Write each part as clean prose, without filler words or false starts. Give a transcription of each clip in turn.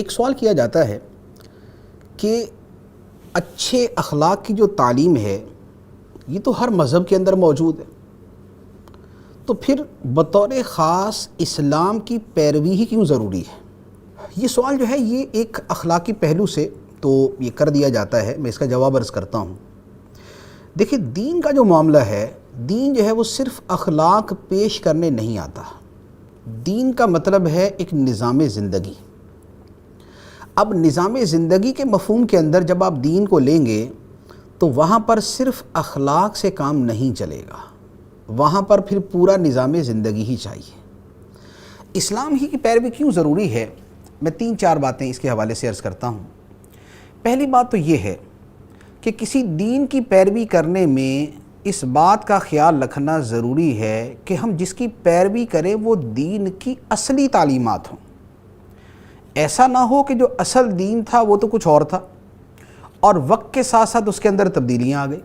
ایک سوال کیا جاتا ہے کہ اچھے اخلاق کی جو تعلیم ہے یہ تو ہر مذہب کے اندر موجود ہے، تو پھر بطور خاص اسلام کی پیروی ہی کیوں ضروری ہے؟ یہ سوال جو ہے یہ ایک اخلاقی پہلو سے تو یہ کر دیا جاتا ہے، میں اس کا جواب عرض کرتا ہوں۔ دیکھیں، دین کا جو معاملہ ہے، دین جو ہے وہ صرف اخلاق پیش کرنے نہیں آتا۔ دین کا مطلب ہے ایک نظام زندگی۔ اب نظام زندگی کے مفہوم کے اندر جب آپ دین کو لیں گے تو وہاں پر صرف اخلاق سے کام نہیں چلے گا، وہاں پر پھر پورا نظام زندگی ہی چاہیے۔ اسلام ہی کی پیروی کیوں ضروری ہے؟ میں 3-4 باتیں اس کے حوالے سے عرض کرتا ہوں۔ پہلی بات تو یہ ہے کہ کسی دین کی پیروی کرنے میں اس بات کا خیال رکھنا ضروری ہے کہ ہم جس کی پیروی کریں وہ دین کی اصلی تعلیمات ہوں۔ ایسا نہ ہو کہ جو اصل دین تھا وہ تو کچھ اور تھا اور وقت کے ساتھ ساتھ اس کے اندر تبدیلیاں آ گئی۔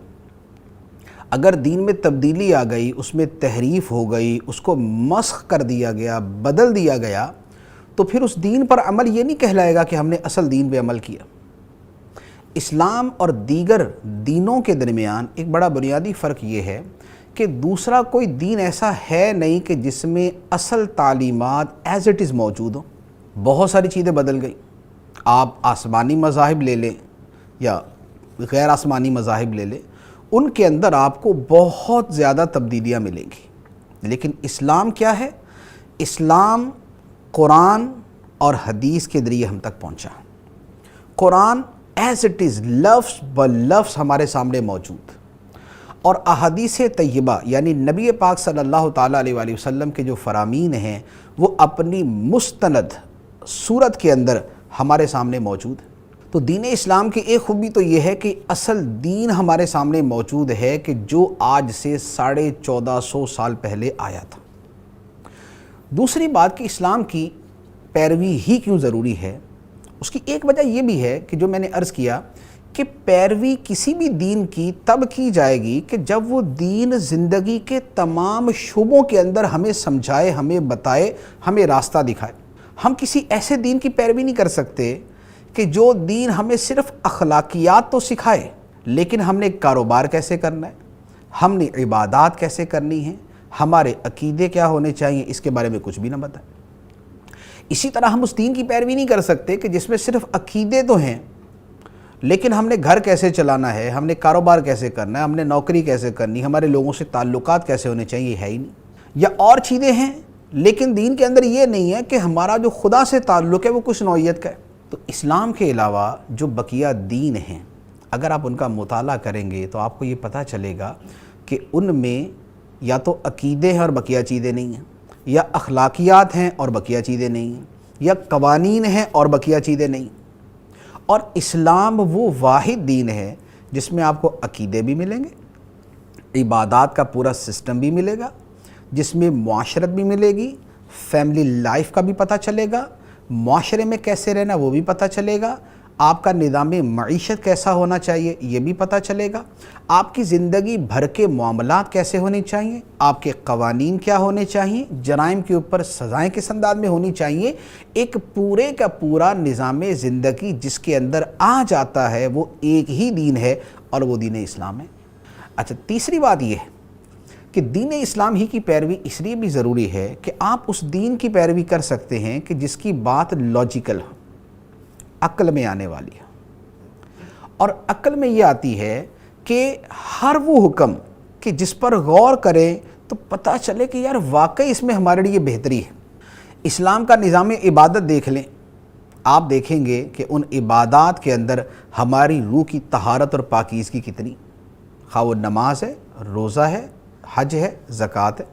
اگر دین میں تبدیلی آ گئی، اس میں تحریف ہو گئی، اس کو مسخ کر دیا گیا، بدل دیا گیا، تو پھر اس دین پر عمل یہ نہیں کہلائے گا کہ ہم نے اصل دین پہ عمل کیا۔ اسلام اور دیگر دینوں کے درمیان ایک بڑا بنیادی فرق یہ ہے کہ دوسرا کوئی دین ایسا ہے نہیں کہ جس میں اصل تعلیمات ایز اٹ از موجود ہوں۔ بہت ساری چیزیں بدل گئی۔ آپ آسمانی مذاہب لے لیں یا غیر آسمانی مذاہب لے لیں، ان کے اندر آپ کو بہت زیادہ تبدیلیاں ملیں گی، لیکن اسلام کیا ہے؟ اسلام قرآن اور حدیث کے ذریعے ہم تک پہنچا۔ قرآن ایز اٹ از لفظ بلفظ ہمارے سامنے موجود، اور احادیث طیبہ یعنی نبی پاک صلی اللہ تعالیٰ علیہ وآلہ وسلم کے جو فرامین ہیں وہ اپنی مستند صورت کے اندر ہمارے سامنے موجود ہے۔ تو دین اسلام کی ایک خوبی تو یہ ہے کہ اصل دین ہمارے سامنے موجود ہے کہ جو آج سے 1450 سال پہلے آیا تھا۔ دوسری بات کہ اسلام کی پیروی ہی کیوں ضروری ہے، اس کی ایک وجہ یہ بھی ہے کہ جو میں نے عرض کیا کہ پیروی کسی بھی دین کی تب کی جائے گی کہ جب وہ دین زندگی کے تمام شعبوں کے اندر ہمیں سمجھائے، ہمیں بتائے، ہمیں راستہ دکھائے۔ ہم کسی ایسے دین کی پیروی نہیں کر سکتے کہ جو دین ہمیں صرف اخلاقیات تو سکھائے، لیکن ہم نے کاروبار کیسے کرنا ہے، ہم نے عبادات کیسے کرنی ہیں، ہمارے عقیدے کیا ہونے چاہیے، اس کے بارے میں کچھ بھی نہ بتائے۔ اسی طرح ہم اس دین کی پیروی نہیں کر سکتے کہ جس میں صرف عقیدے تو ہیں، لیکن ہم نے گھر کیسے چلانا ہے، ہم نے کاروبار کیسے کرنا ہے، ہم نے نوکری کیسے کرنی، ہمارے لوگوں سے تعلقات کیسے ہونے چاہیے، یہ ہے ہی نہیں۔ یا اور چیزیں ہیں لیکن دین کے اندر یہ نہیں ہے کہ ہمارا جو خدا سے تعلق ہے وہ کچھ نوعیت کا ہے۔ تو اسلام کے علاوہ جو بقیہ دین ہیں، اگر آپ ان کا مطالعہ کریں گے تو آپ کو یہ پتہ چلے گا کہ ان میں یا تو عقیدے ہیں اور بقیہ چیزیں نہیں ہیں، یا اخلاقیات ہیں اور بقیہ چیزیں نہیں ہیں، یا قوانین ہیں اور بقیہ چیزیں نہیں۔ اور اسلام وہ واحد دین ہے جس میں آپ کو عقیدے بھی ملیں گے، عبادات کا پورا سسٹم بھی ملے گا، جس میں معاشرت بھی ملے گی، فیملی لائف کا بھی پتہ چلے گا، معاشرے میں کیسے رہنا وہ بھی پتہ چلے گا، آپ کا نظام معیشت کیسا ہونا چاہیے یہ بھی پتہ چلے گا، آپ کی زندگی بھر کے معاملات کیسے ہونے چاہیے، آپ کے قوانین کیا ہونے چاہیے، جرائم کے اوپر سزائیں کس انداز میں ہونی چاہیے۔ ایک پورے کا پورا نظام زندگی جس کے اندر آ جاتا ہے وہ ایک ہی دین ہے اور وہ دین اسلام ہے۔ اچھا، تیسری بات یہ ہے کہ دین اسلام ہی کی پیروی اس لیے بھی ضروری ہے کہ آپ اس دین کی پیروی کر سکتے ہیں کہ جس کی بات لاجیکل ہو، عقل میں آنے والی ہے۔ اور عقل میں یہ آتی ہے کہ ہر وہ حکم کہ جس پر غور کریں تو پتہ چلے کہ یار واقعی اس میں ہمارے لیے بہتری ہے۔ اسلام کا نظام عبادت دیکھ لیں، آپ دیکھیں گے کہ ان عبادات کے اندر ہماری روح کی طہارت اور پاکیزگی کتنی، خواہ وہ نماز ہے، روزہ ہے، حج ہے، زکوٰۃ ہے۔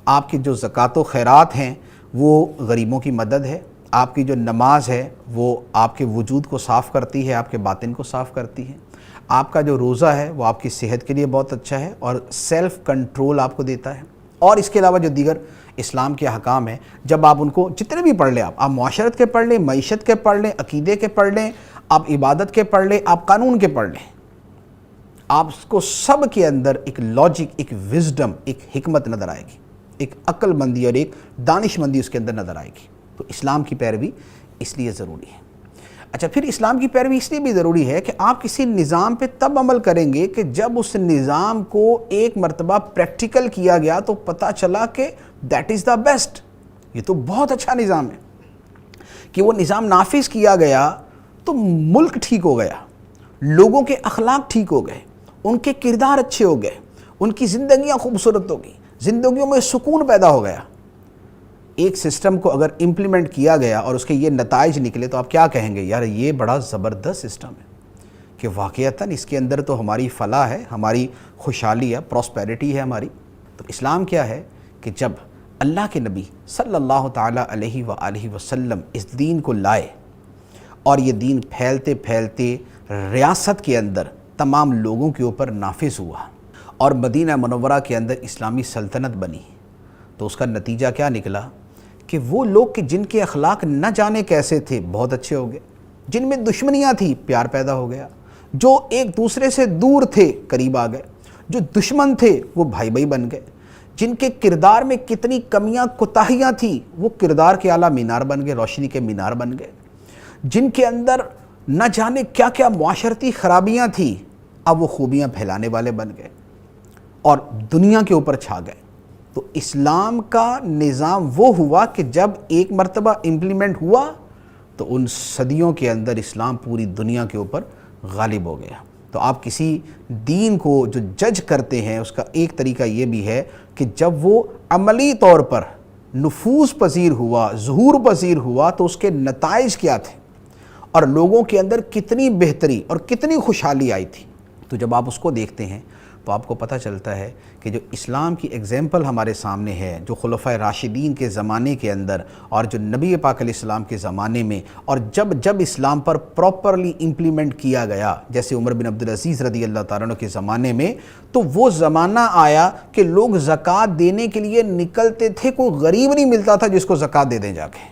آپ کی جو زکوٰۃ و خیرات ہیں وہ غریبوں کی مدد ہے، آپ کی جو نماز ہے وہ آپ کے وجود کو صاف کرتی ہے، آپ کے باطن کو صاف کرتی ہے۔ آپ کا جو روزہ ہے وہ آپ کی صحت کے لیے بہت اچھا ہے اور سیلف کنٹرول آپ کو دیتا ہے۔ اور اس کے علاوہ جو دیگر اسلام کے احکام ہیں، جب آپ ان کو جتنے بھی پڑھ لیں، آپ معاشرت کے پڑھ لیں، معیشت کے پڑھ لیں، عقیدے کے پڑھ لیں، آپ عبادت کے پڑھ لیں، آپ قانون کے پڑھ لیں، آپ کو سب کے اندر ایک لاجک، ایک وزڈم، ایک حکمت نظر آئے گی، ایک عقل مندی اور ایک دانش مندی اس کے اندر نظر آئے گی۔ تو اسلام کی پیروی اس لیے ضروری ہے۔ اچھا، پھر اسلام کی پیروی اس لیے بھی ضروری ہے کہ آپ کسی نظام پہ تب عمل کریں گے کہ جب اس نظام کو ایک مرتبہ پریکٹیکل کیا گیا تو پتہ چلا کہ دیٹ از دا بیسٹ، یہ تو بہت اچھا نظام ہے، کہ وہ نظام نافذ کیا گیا تو ملک ٹھیک ہو گیا، لوگوں کے اخلاق ٹھیک ہو گئے، ان کے کردار اچھے ہو گئے، ان کی زندگیاں خوبصورت ہو گئی، زندگیوں میں سکون پیدا ہو گیا۔ ایک سسٹم کو اگر امپلیمنٹ کیا گیا اور اس کے یہ نتائج نکلے تو آپ کیا کہیں گے؟ یار یہ بڑا زبردست سسٹم ہے، کہ واقعتاً اس کے اندر تو ہماری فلاح ہے، ہماری خوشحالی ہے، پراسپیرٹی ہے ہماری۔ تو اسلام کیا ہے کہ جب اللہ کے نبی صلی اللہ تعالیٰ علیہ وآلہ وسلم اس دین کو لائے اور یہ دین پھیلتے پھیلتے ریاست کے اندر تمام لوگوں کے اوپر نافذ ہوا اور مدینہ منورہ کے اندر اسلامی سلطنت بنی، تو اس کا نتیجہ کیا نکلا کہ وہ لوگ کہ جن کے اخلاق نہ جانے کیسے تھے بہت اچھے ہو گئے، جن میں دشمنیاں تھیں پیار پیدا ہو گیا، جو ایک دوسرے سے دور تھے قریب آ گئے، جو دشمن تھے وہ بھائی بھائی بن گئے، جن کے کردار میں کتنی کمیاں کوتاہیاں تھیں وہ کردار کے اعلیٰ مینار بن گئے، روشنی کے مینار بن گئے، جن کے اندر نہ جانے کیا کیا معاشرتی خرابیاں تھیں اب وہ خوبیاں پھیلانے والے بن گئے اور دنیا کے اوپر چھا گئے۔ تو اسلام کا نظام وہ ہوا کہ جب ایک مرتبہ امپلیمنٹ ہوا تو ان صدیوں کے اندر اسلام پوری دنیا کے اوپر غالب ہو گیا۔ تو آپ کسی دین کو جو جج کرتے ہیں اس کا ایک طریقہ یہ بھی ہے کہ جب وہ عملی طور پر نفوذ پذیر ہوا، ظہور پذیر ہوا تو اس کے نتائج کیا تھے اور لوگوں کے اندر کتنی بہتری اور کتنی خوشحالی آئی تھی۔ تو جب آپ اس کو دیکھتے ہیں تو آپ کو پتہ چلتا ہے کہ جو اسلام کی ایگزامپل ہمارے سامنے ہے، جو خلفائے راشدین کے زمانے کے اندر اور جو نبی پاک علیہ السلام کے زمانے میں، اور جب اسلام پر پراپرلی امپلیمنٹ کیا گیا، جیسے عمر بن عبدالعزیز رضی اللہ تعالیٰ عنہ کے زمانے میں، تو وہ زمانہ آیا کہ لوگ زکوٰۃ دینے کے لیے نکلتے تھے، کوئی غریب نہیں ملتا تھا جس کو زکوٰۃ دے دیں جا کے،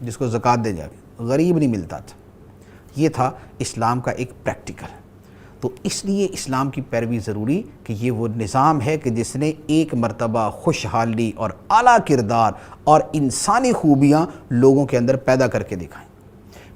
جس کو زکوٰۃ دے جا کے غریب نہیں ملتا تھا۔ یہ تھا اسلام کا ایک پریکٹیکل۔ تو اس لیے اسلام کی پیروی ضروری کہ یہ وہ نظام ہے کہ جس نے ایک مرتبہ خوشحالی اور اعلیٰ کردار اور انسانی خوبیاں لوگوں کے اندر پیدا کر کے دکھائیں۔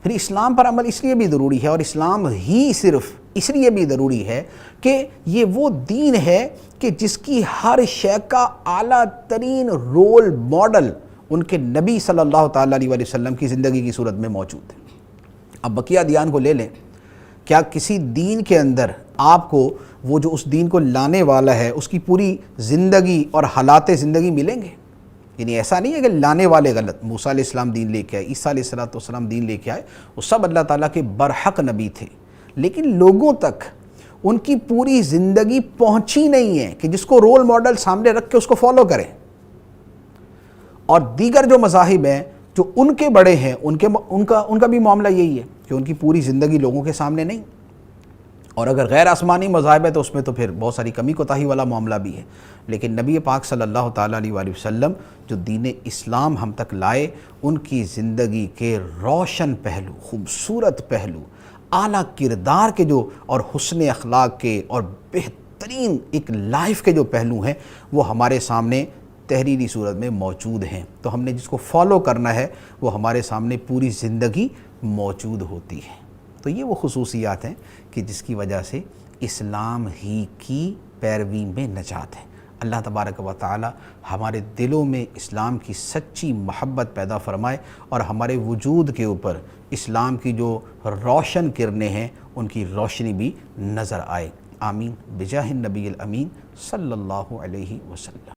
پھر اسلام پر عمل اس لیے بھی ضروری ہے، اور اسلام ہی صرف اس لیے بھی ضروری ہے کہ یہ وہ دین ہے کہ جس کی ہر شے کا اعلیٰ ترین رول ماڈل ان کے نبی صلی اللہ تعالیٰ علیہ وسلم کی زندگی کی صورت میں موجود ہے۔ اب بقیہ ادیان کو لے لیں، کیا کسی دین کے اندر آپ کو وہ جو اس دین کو لانے والا ہے اس کی پوری زندگی اور حالات زندگی ملیں گے؟ یعنی ایسا نہیں ہے کہ لانے والے غلط، موسیٰ علیہ السلام دین لے کے آئے، عیسیٰ علیہ السلام دین لے کے آئے، وہ سب اللہ تعالیٰ کے برحق نبی تھے، لیکن لوگوں تک ان کی پوری زندگی پہنچی نہیں ہے کہ جس کو رول ماڈل سامنے رکھ کے اس کو فالو کریں۔ اور دیگر جو مذاہب ہیں جو ان کے بڑے ہیں ان کا بھی معاملہ یہی ہے کہ ان کی پوری زندگی لوگوں کے سامنے نہیں، اور اگر غیر آسمانی مذاہب ہے تو اس میں تو پھر بہت ساری کمی کوتاہی والا معاملہ بھی ہے، لیکن نبی پاک صلی اللہ تعالیٰ علیہ وآلہ وسلم جو دین اسلام ہم تک لائے، ان کی زندگی کے روشن پہلو، خوبصورت پہلو، اعلیٰ کردار کے جو اور حسن اخلاق کے اور بہترین ایک لائف کے جو پہلو ہیں وہ ہمارے سامنے تحریری صورت میں موجود ہیں۔ تو ہم نے جس کو فالو کرنا ہے وہ ہمارے سامنے پوری زندگی موجود ہوتی ہے۔ تو یہ وہ خصوصیات ہیں کہ جس کی وجہ سے اسلام ہی کی پیروی میں نجات ہے۔ اللہ تبارک و تعالی ہمارے دلوں میں اسلام کی سچی محبت پیدا فرمائے اور ہمارے وجود کے اوپر اسلام کی جو روشن کرنیں ہیں ان کی روشنی بھی نظر آئے۔ آمین بجاہ النبی الامین صلی اللہ علیہ وسلم۔